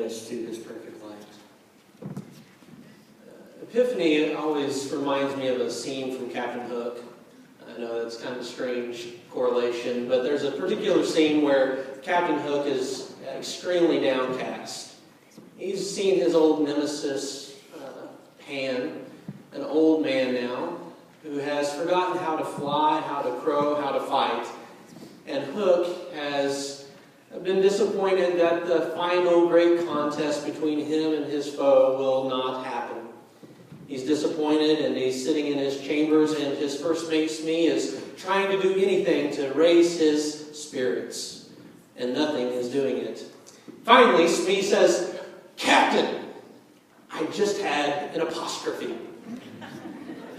led us to His perfect light. Epiphany always reminds me of a scene from Captain Hook. I know that's kind of a strange correlation, but there's a particular scene where Captain Hook is extremely downcast. He's seen his old nemesis, Pan, an old man now, who has forgotten how to fly, how to crow, how to fight. And Hook has been disappointed that the final great contest between him and his foe will not happen. He's disappointed, and he's sitting in his chambers, and his first mate Smee is trying to do anything to raise his spirits, and nothing is doing it. Finally, Smee says, "Captain, I just had an apostrophe."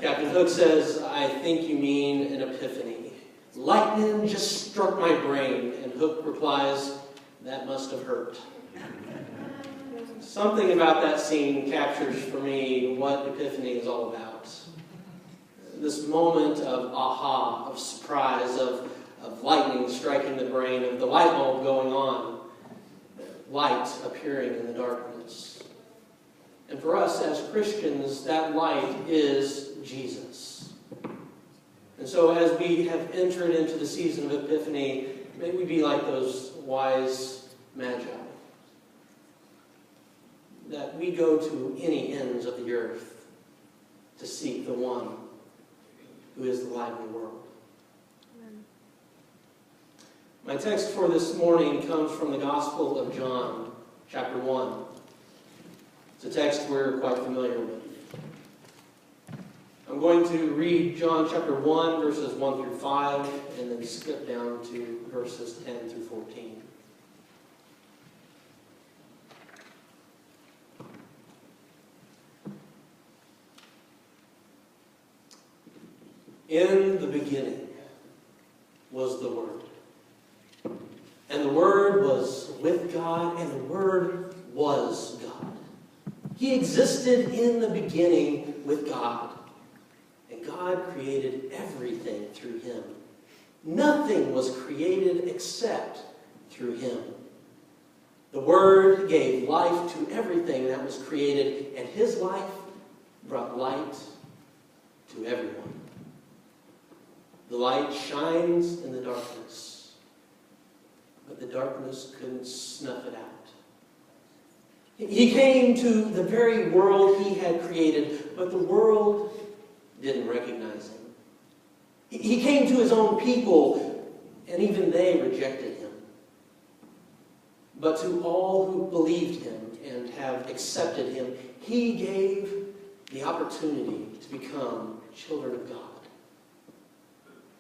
Captain Hook says, "I think you mean an epiphany. Lightning just struck my brain." And Hook replies, "That must have hurt." Something about that scene captures for me what Epiphany is all about. This moment of aha, of surprise, of lightning striking the brain, of the light bulb going on, light appearing in the darkness. And for us as Christians, that light is Jesus. And so as we have entered into the season of Epiphany, may we be like those wise magi, that we go to any ends of the earth to seek the one who is the light of the world. Amen. My text for this morning comes from the Gospel of John, chapter 1. It's a text we're quite familiar with. I'm going to read John chapter 1, verses 1 through 5, and then skip down to verses 10 through 14. In the beginning was the Word. And the Word was with God, and the Word was God. He existed in the beginning with God. And God created everything through Him. Nothing was created except through Him. The Word gave life to everything that was created, and His life brought light to everyone. The light shines in the darkness, but the darkness couldn't snuff it out. He came to the very world He had created, but the world didn't recognize Him. He came to His own people, and even they rejected Him. But to all who believed Him and have accepted Him, He gave the opportunity to become children of God.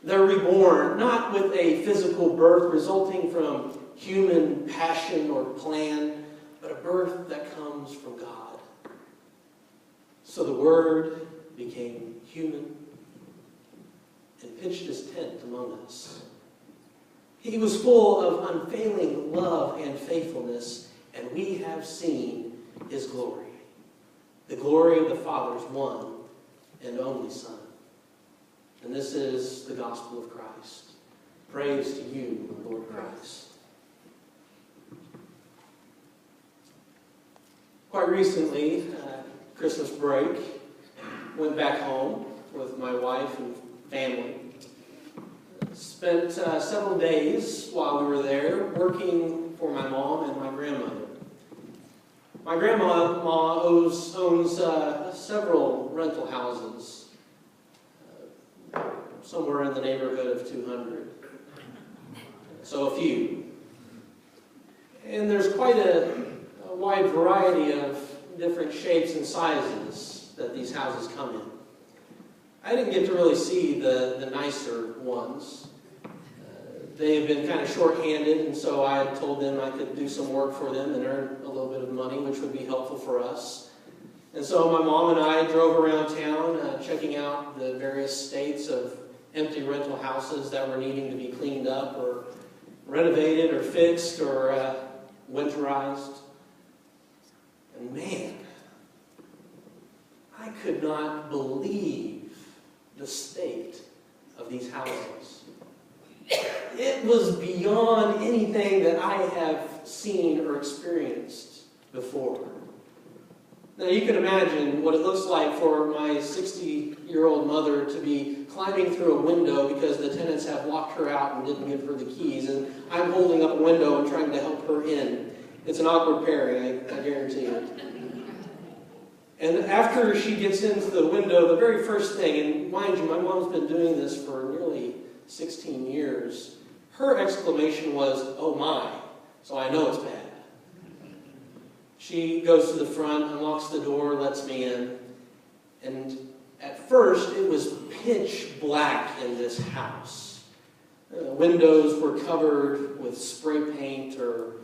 They're reborn, not with a physical birth resulting from human passion or plan, but a birth that comes from God. So the Word became human and pitched His tent among us. He was full of unfailing love and faithfulness, and we have seen His glory, the glory of the Father's one and only Son. And this is the gospel of Christ. Praise to you, Lord Christ. Quite recently, Christmas break, went back home with my wife and family. Spent several days while we were there working for my mom and my grandmother. My grandma owns several rental houses, somewhere in the neighborhood of 200. So a few. And there's quite a wide variety of different shapes and sizes that these houses come in. I didn't get to really see the nicer ones. They've been kind of short-handed, and so I told them I could do some work for them and earn a little bit of money, which would be helpful for us. And so my mom and I drove around town checking out the various states of empty rental houses that were needing to be cleaned up or renovated or fixed or winterized. And man, I could not believe the state of these houses. It was beyond anything that I have seen or experienced before. Now you can imagine what it looks like for my 60-year-old mother to be climbing through a window because the tenants have locked her out and didn't give her the keys, and I'm holding up a window and trying to help her in. It's an awkward pairing, I guarantee it. And after she gets into the window, the very first thing, and mind you, my mom's been doing this for nearly 16 years, her exclamation was, "Oh my," so I know it's bad. She goes to the front, unlocks the door, lets me in, and at first it was pitch black in this house. Windows were covered with spray paint or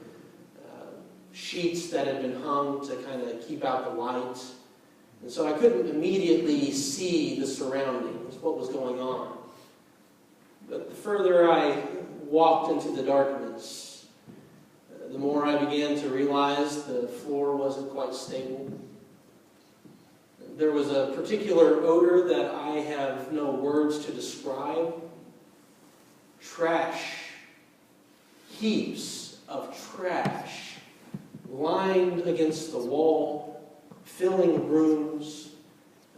sheets that had been hung to kind of keep out the light. And so I couldn't immediately see the surroundings, what was going on. But the further I walked into the darkness, the more I began to realize the floor wasn't quite stable. There was a particular odor that I have no words to describe. Trash. Heaps of trash lined against the wall, filling rooms,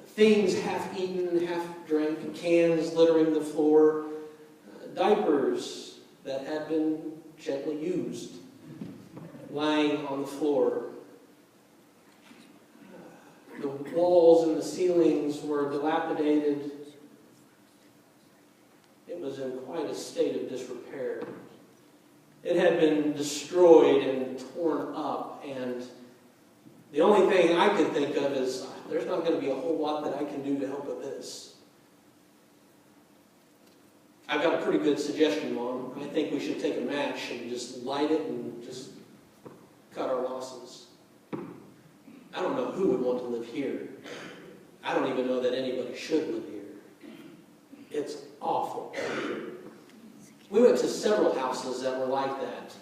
things half-eaten, half-drank, cans littering the floor, diapers that had been gently used, lying on the floor. The walls and the ceilings were dilapidated. It was in quite a state of disrepair. It had been destroyed and torn up, and the only thing I could think of is, there's not going to be a whole lot that I can do to help with this. I've got a pretty good suggestion, Mom. I think we should take a match and just light it and just cut our losses. I don't know who would want to live here. I don't even know that anybody should live here. It's awful. We went to several houses that were like that.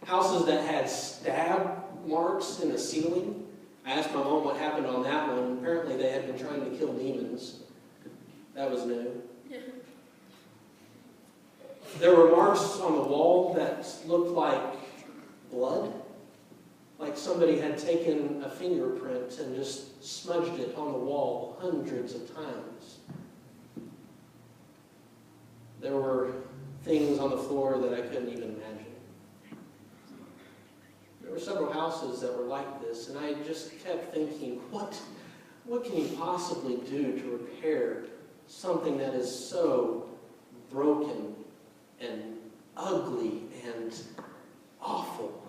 Houses that had stab marks in the ceiling. I asked my mom what happened on that one. Apparently they had been trying to kill demons. That was new. There were marks on the wall that looked like blood. Like somebody had taken a fingerprint and just smudged it on the wall hundreds of times. There were things on the floor that I couldn't even imagine. There were several houses that were like this, and I just kept thinking, what can you possibly do to repair something that is so broken and ugly and awful?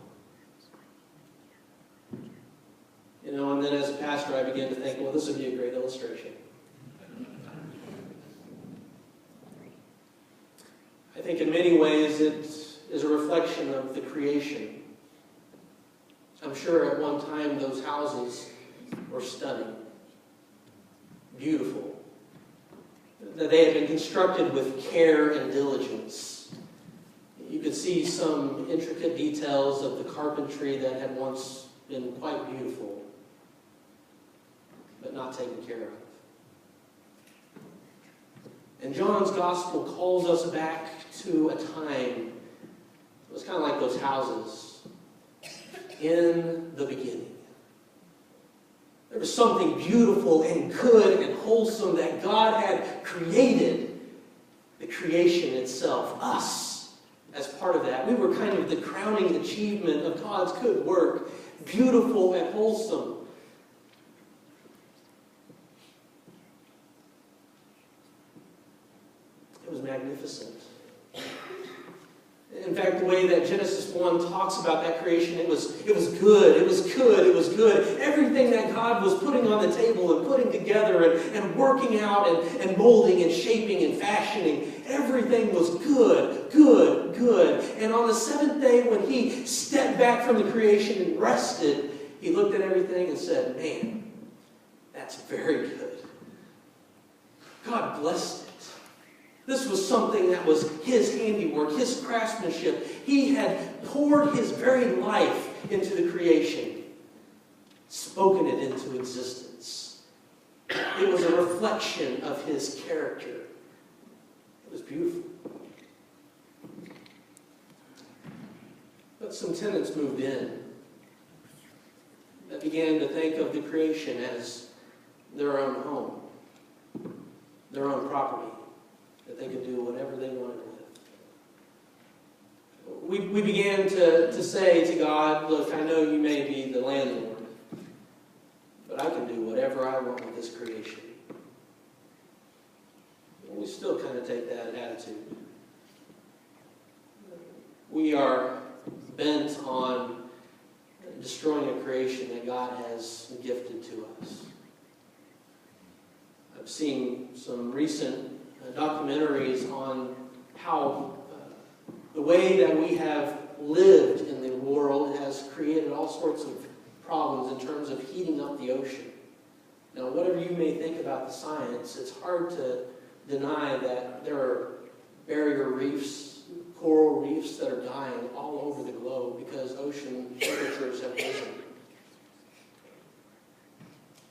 You know, and then as a pastor, I began to think, well, this would be a great illustration. I think in many ways it is a reflection of the creation. I'm sure at one time those houses were stunning, beautiful, that they had been constructed with care and diligence. You could see some intricate details of the carpentry that had once been quite beautiful, but not taken care of. And John's Gospel calls us back to a time, it was kind of like those houses, in the beginning. There was something beautiful and good and wholesome that God had created, the creation itself, us, as part of that. We were kind of the crowning achievement of God's good work, beautiful and wholesome. It was magnificent. In fact, the way that Genesis 1 talks about that creation, it was good, it was good, it was good. Everything that God was putting on the table and putting together and working out and molding and shaping and fashioning, everything was good, good, good. And on the seventh day, when he stepped back from the creation and rested, he looked at everything and said, man, that's very good. God blessed it. This was something that was his handiwork, his craftsmanship. He had poured his very life into the creation, spoken it into existence. It was a reflection of his character. It was beautiful. But some tenants moved in. that began to think of the creation as their own home, their own property, that they could do whatever they wanted with. We began to say to God, look, I know you may be the landlord, but I can do whatever I want with this creation. We still kind of take that attitude. We are bent on destroying a creation that God has gifted to us. I've seen some recent documentaries on how the way that we have lived in the world has created all sorts of problems in terms of heating up the ocean. Now, whatever you may think about the science, it's hard to deny that there are barrier reefs, coral reefs that are dying all over the globe because ocean temperatures have risen.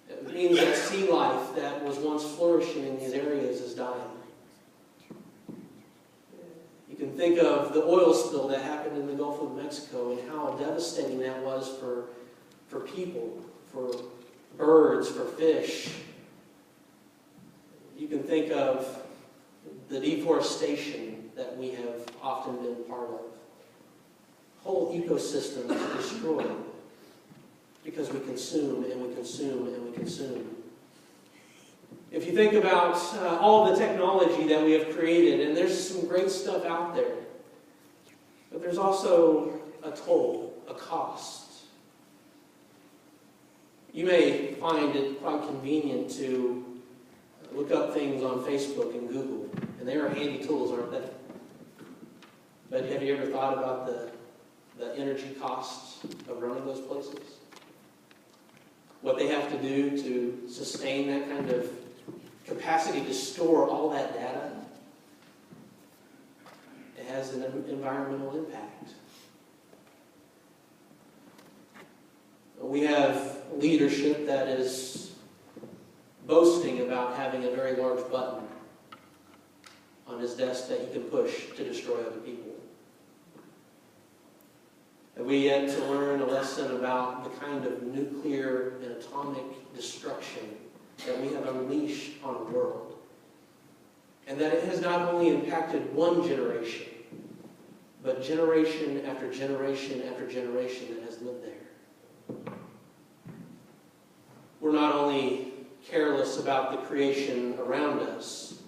It means that sea life that was once flourishing in these areas is dying. You can think of the oil spill that happened in the Gulf of Mexico and how devastating that was for people, for birds, for fish. You can think of the deforestation that we have often been part of. Whole ecosystems destroyed because we consume and we consume and we consume. If you think about all the technology that we have created, and there's some great stuff out there, but there's also a toll, a cost. You may find it quite convenient to look up things on Facebook and Google, and they are handy tools, aren't they? But have you ever thought about the energy costs of running those places? What they have to do to sustain that kind of capacity to store all that data? It has an environmental impact. We have leadership that is boasting about having a very large button on his desk that he can push to destroy other people. Have we yet to learn a lesson about the kind of nuclear and atomic destruction that we have unleashed on the world? And that it has not only impacted one generation, but generation after generation after generation that has lived there. We're not only careless about the creation around us,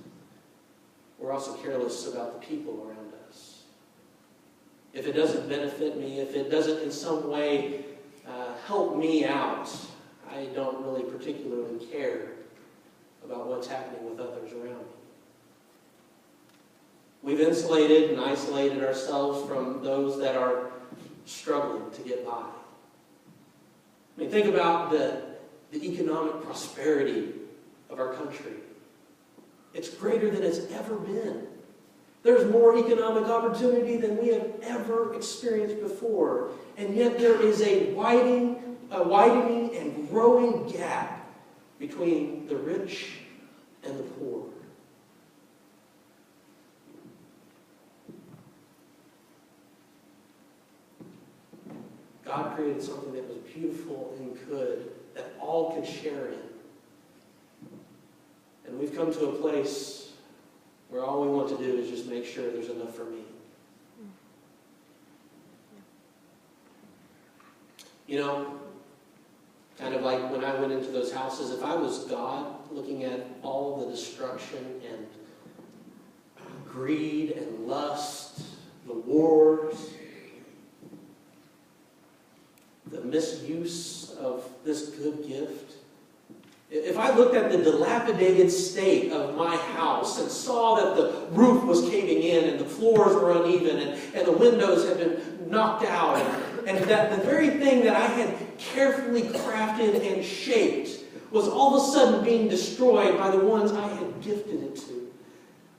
we're also careless about the people around us. If it doesn't benefit me, if it doesn't in some way help me out, I don't really particularly care about what's happening with others around me. We've insulated and isolated ourselves from those that are struggling to get by. I mean, think about the economic prosperity of our country. It's greater than it's ever been. There's more economic opportunity than we have ever experienced before. And yet there is a widening and growing gap between the rich and the poor. God created something that was beautiful and good, that all could share in. And we've come to a place where all we want to do is just make sure there's enough for me. You know, kind of like when I went into those houses, if I was God looking at all the destruction and greed and lust, the wars, the misuse of this good gift, if I looked at the dilapidated state of my house and saw that the roof was caving in and the floors were uneven and the windows had been knocked out and that the very thing that I had carefully crafted and shaped was all of a sudden being destroyed by the ones I had gifted it to,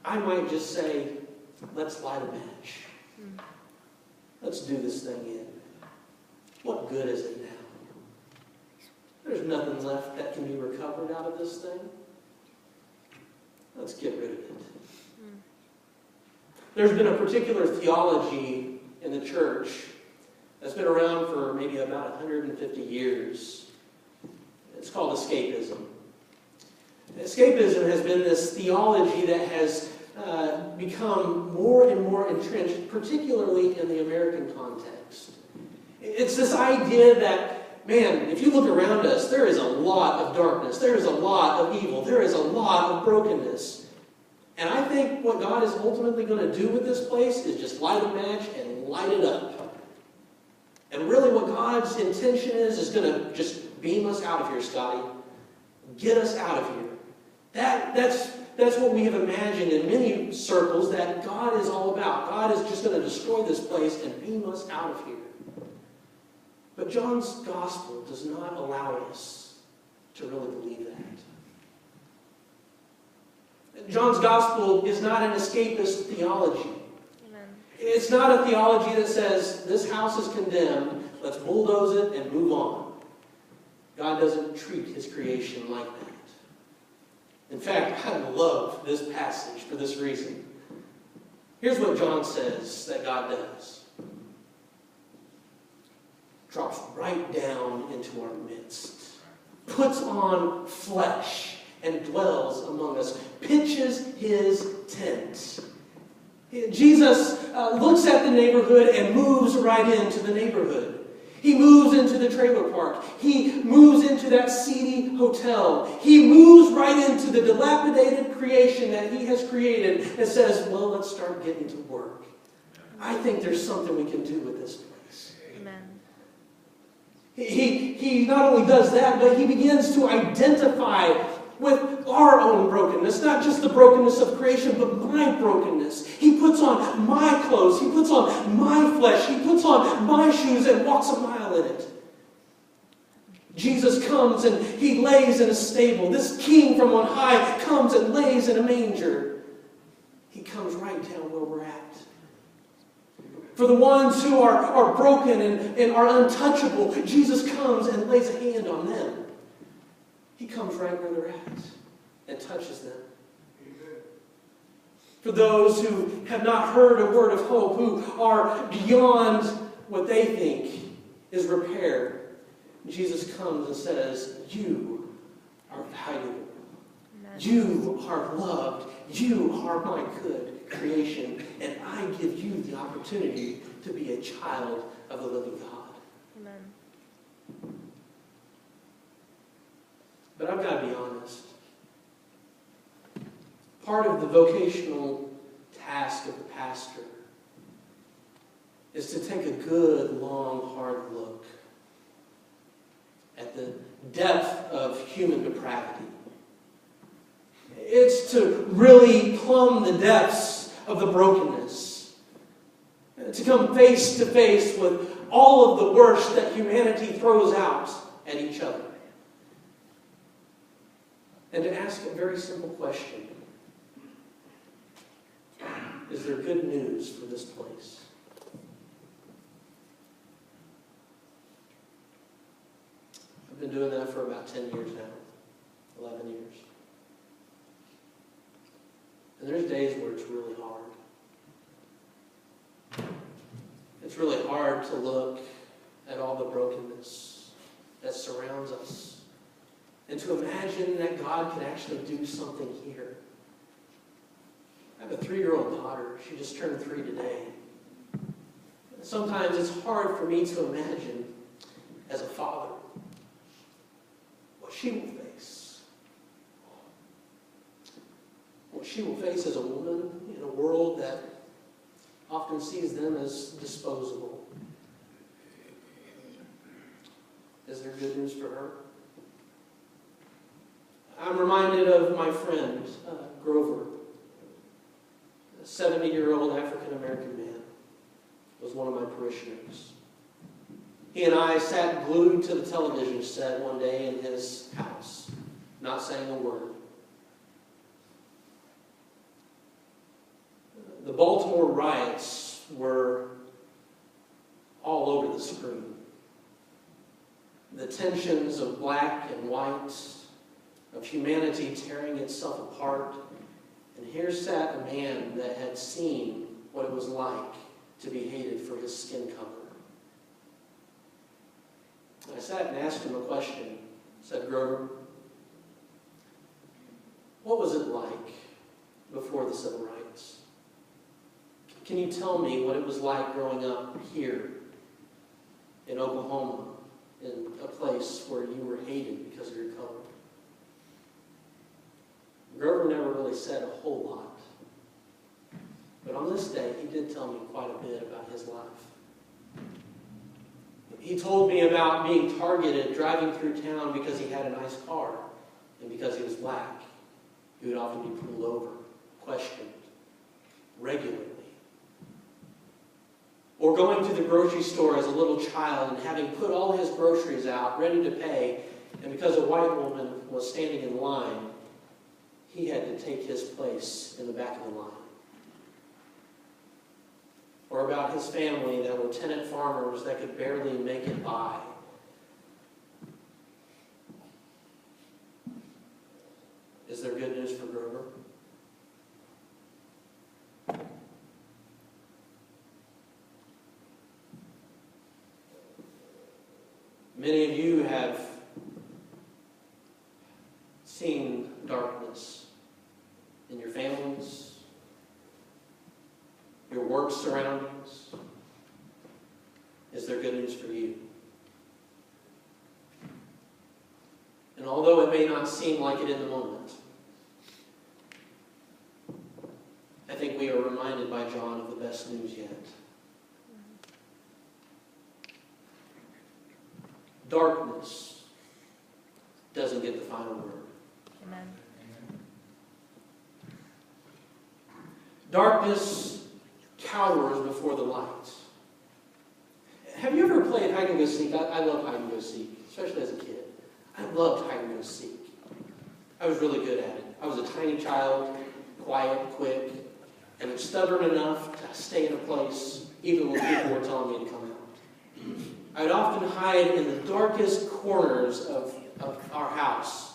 I might just say, let's light a match. Let's do this thing in. What good is it now? There's nothing left that can be recovered out of this thing. Let's get rid of it. There's been a particular theology in the church that's been around for maybe about 150 years. It's called escapism. Escapism has been this theology that has become more and more entrenched, particularly in the American context. It's this idea that, man, if you look around us, there is a lot of darkness, there is a lot of evil, there is a lot of brokenness. And I think what God is ultimately going to do with this place is just light a match and light it up. And really what God's intention is going to just beam us out of here, Scotty. Get us out of here. That's what we have imagined in many circles that God is all about. God is just going to destroy this place and beam us out of here. But John's gospel does not allow us to really believe that. John's gospel is not an escapist theology. Amen. It's not a theology that says, this house is condemned, let's bulldoze it and move on. God doesn't treat his creation like that. In fact, I love this passage for this reason. Here's what John says that God does. Drops right down into our midst. Puts on flesh and dwells among us. Pitches his tent. Jesus looks at the neighborhood and moves right into the neighborhood. He moves into the trailer park. He moves into that seedy hotel. He moves right into the dilapidated creation that he has created and says, well, let's start getting to work. I think there's something we can do with this place. Amen. He not only does that, but he begins to identify with our own brokenness, not just the brokenness of creation, but my brokenness. He puts on my clothes, he puts on my flesh, he puts on my shoes and walks a mile in it. Jesus comes and he lays in a stable. This king from on high comes and lays in a manger. He comes right down where we're at. For the ones who are broken and are untouchable, Jesus comes and lays a hand on them. He comes right where they're at and touches them. Amen. For those who have not heard a word of hope, who are beyond what they think is repair, Jesus comes and says, you are valuable. Amen. You are loved. You are my good creation. And I give you the opportunity to be a child of the living God. Amen. But I've got to be honest. Part of the vocational task of the pastor is to take a good, long, hard look at the depth of human depravity. It's to really plumb the depths of the brokenness. To come face to face with all of the worst that humanity throws out at each other. And to ask a very simple question. Is there good news for this place? I've been doing that for about 10 years now. 11 years. And there's days where it's really hard. It's really hard to look at all the brokenness that surrounds us. And to imagine that God could actually do something here. I have a 3-year-old daughter. She just turned 3 today. Sometimes it's hard for me to imagine, as a father, what she will face. What she will face as a woman in a world that often sees them as disposable. Is there good news for her? I'm reminded of my friend, Grover, a 70-year-old African-American man, was one of my parishioners. He and I sat glued to the television set one day in his house, not saying a word. The Baltimore riots were all over the screen. The tensions of black and white, of humanity tearing itself apart. And here sat a man that had seen what it was like to be hated for his skin color. I sat and asked him a question. I said, Grover, what was it like before the civil rights? Can you tell me what it was like growing up here in Oklahoma, in a place where you were hated because of your color? Grover never really said a whole lot. But on this day, he did tell me quite a bit about his life. He told me about being targeted driving through town because he had a nice car and because he was black. He would often be pulled over, questioned regularly. Or going to the grocery store as a little child and having put all his groceries out, ready to pay, and because a white woman was standing in line, he had to take his place in the back of the line. Or about his family that were tenant farmers that could barely make it by. Is there good news for Grover? Many of you have seen darkness in your families, your work surroundings. Is there good news for you? And although it may not seem like it in the moment, I think we are reminded by John of the best news yet. Darkness doesn't get the final word. Amen. Darkness cowers before the light. Have you ever played hide and go seek? I love hide and go seek, especially as a kid. I loved hide and go seek. I was really good at it. I was a tiny child, quiet, quick, and stubborn enough to stay in a place even when people were telling me to come out. I would often hide in the darkest corners of our house.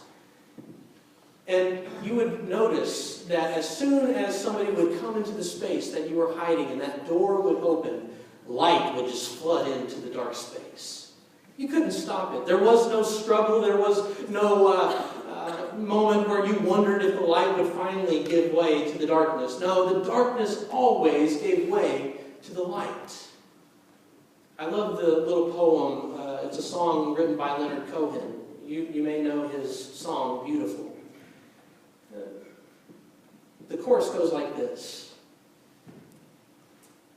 And you would notice that as soon as somebody would come into the space that you were hiding and that door would open, light would just flood into the dark space. You couldn't stop it. There was no struggle. There was no moment where you wondered if the light would finally give way to the darkness. No, the darkness always gave way to the light. I love the little poem. It's a song written by Leonard Cohen. You may know his song, Beautiful. The chorus goes like this.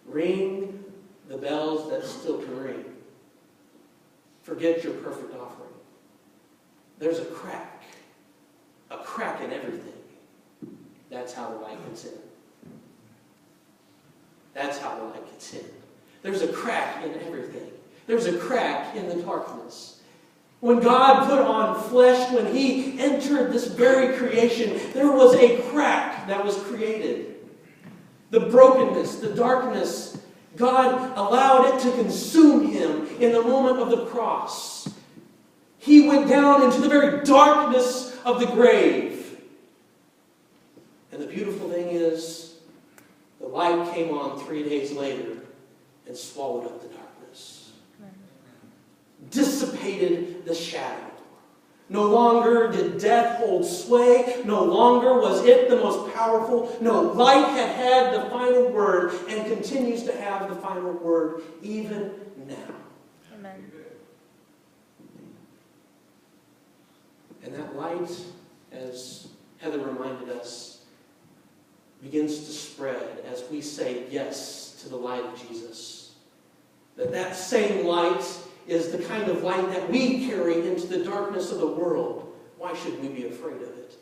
Ring the bells that still can ring. Forget your perfect offering. There's a crack in everything. That's how the light gets in. That's how the light gets in. There's a crack in everything. There's a crack in the darkness. When God put on flesh, when He entered this very creation, there was a crack that was created. The brokenness, the darkness, God allowed it to consume Him in the moment of the cross. He went down into the very darkness of the grave. And the beautiful thing is, the light came on 3 days later and swallowed up the darkness. Dissipated the shadow. No longer did death hold sway. No longer was it the most powerful. No, light had the final word and continues to have the final word even now. Amen. And that light, as Heather reminded us, begins to spread as we say yes to the light of Jesus. That same light is the kind of light that we carry into the darkness of the world. Why should we be afraid of it?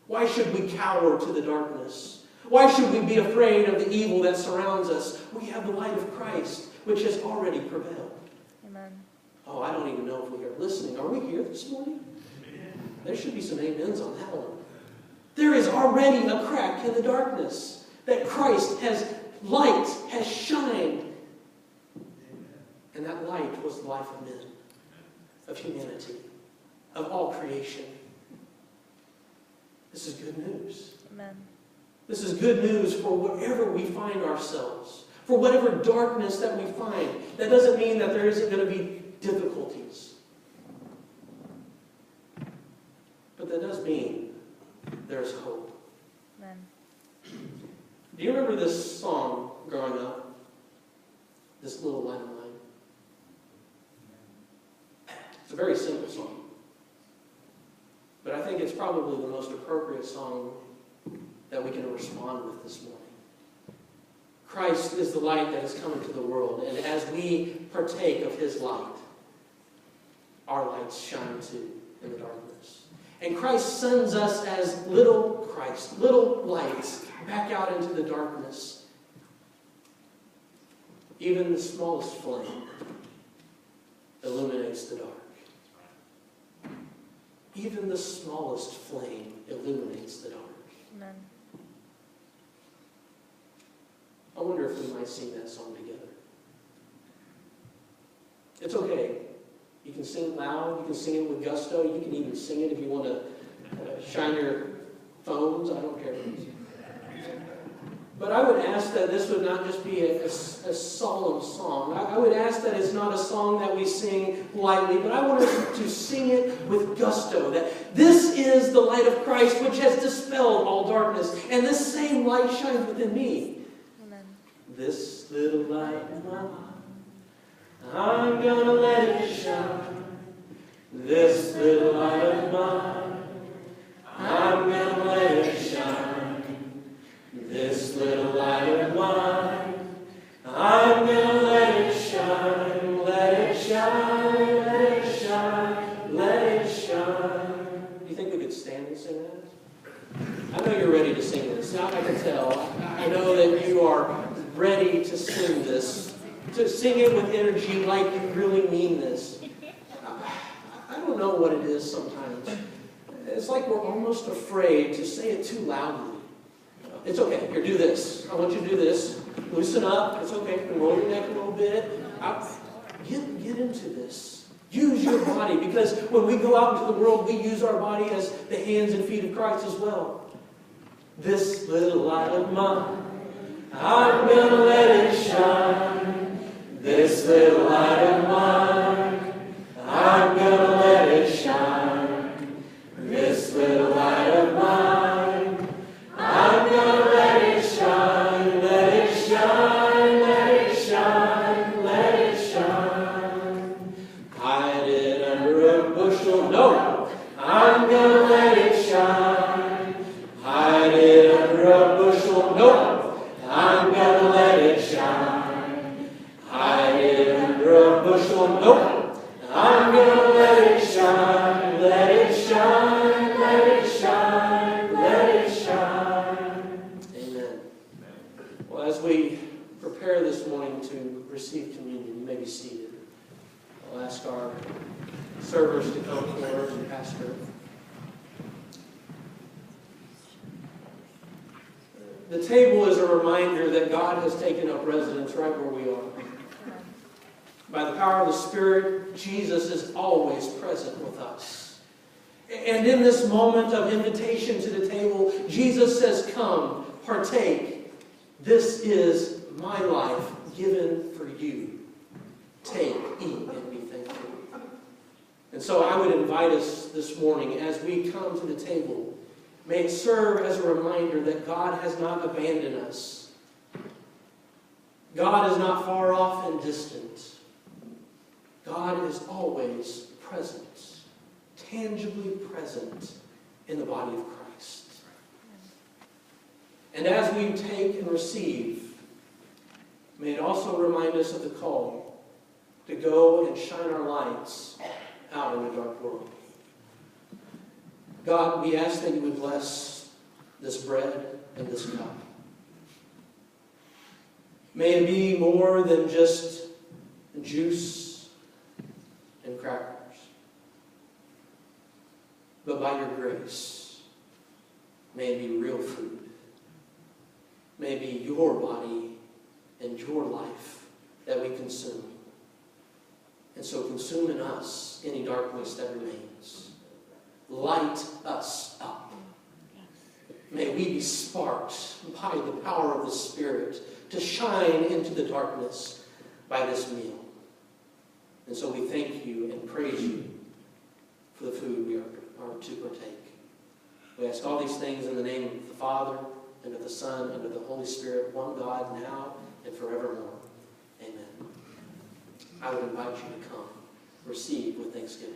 Why should we cower to the darkness? Why should we be afraid of the evil that surrounds us? We have the light of Christ, which has already prevailed. Amen. Oh, I don't even know if we are listening. Are we here this morning? There should be some amens on that one. There is already a crack in the darkness that Christ light has shined. And that light was the life of men, of humanity, of all creation. This is good news. Amen. This is good news for wherever we find ourselves, for whatever darkness that we find. That doesn't mean that there isn't going to be difficulties. remember this song growing up? This Little Light of Mine. It's a very simple song. But I think it's probably the most appropriate song that we can respond with this morning. Christ is the light that has come into the world, and as we partake of his light, our lights shine too in the darkness. And Christ sends us as little Christ, little lights, back out into the darkness. Even the smallest flame illuminates the dark. Even the smallest flame illuminates the dark. Amen. I wonder if we might sing that song together. It's okay. You can sing loud. You can sing it with gusto. You can even sing it if you want to shine your phones. I don't care. But I would ask that this would not just be a solemn song. I would ask that it's not a song that we sing lightly, but I want us to sing it with gusto. That this is the light of Christ which has dispelled all darkness. And this same light shines within me. Amen. This little light of mine, I'm gonna let it shine. This little light of mine, I'm gonna let it shine. This little light of mine, I'm gonna let it shine. Let it shine, let it shine, let it shine. Do you think we could stand and sing that? I know you're ready to sing this. Now I can tell. I know that you are ready to sing this. To sing it with energy like you really mean this. I don't know what it is sometimes. It's like we're almost afraid to say it too loudly. It's okay. Here, do this. I want you to do this. Loosen up. It's okay. You can roll your neck a little bit. Get into this. Use your body, because when we go out into the world, we use our body as the hands and feet of Christ as well. This little light of mine, I'm gonna let it shine. This little light of mine, I'm gonna let it shine. This little light of mine, I'm gonna let it shine. Let it shine, let it shine, let it shine. Hide it under a bushel, no, I'm gonna let it shine. Hide it under a bushel, no, I'm gonna let it shine. Hide it under a bushel, no, I'm gonna let it shine. Let it shine, let it shine, let it shine. Amen. Well, as we prepare this morning to receive communion, you may be seated. I'll ask our servers to come forward and pastor. The table is a reminder that God has taken up residence right where we are. By the power of the Spirit, Jesus is always present with us. And in this moment of invitation to the table, Jesus says, come, partake. This is my life given for you. Take, eat, and be thankful. And so I would invite us this morning, as we come to the table, may it serve as a reminder that God has not abandoned us. God is not far off and distant. God is always present, tangibly present in the body of Christ. And as we take and receive, may it also remind us of the call to go and shine our lights out in a dark world. God, we ask that you would bless this bread and this cup. May it be more than just juice and crackers, but by your grace, may it be real food. May it be your body and your life that we consume. And so consume in us any darkness that remains. Light us up. May we be sparked by the power of the Spirit to shine into the darkness by this meal. And so we thank you and praise you for the food we are to partake. We ask all these things in the name of the Father, and of the Son, and of the Holy Spirit, one God, now and forevermore. Amen. I would invite you to come, receive with thanksgiving.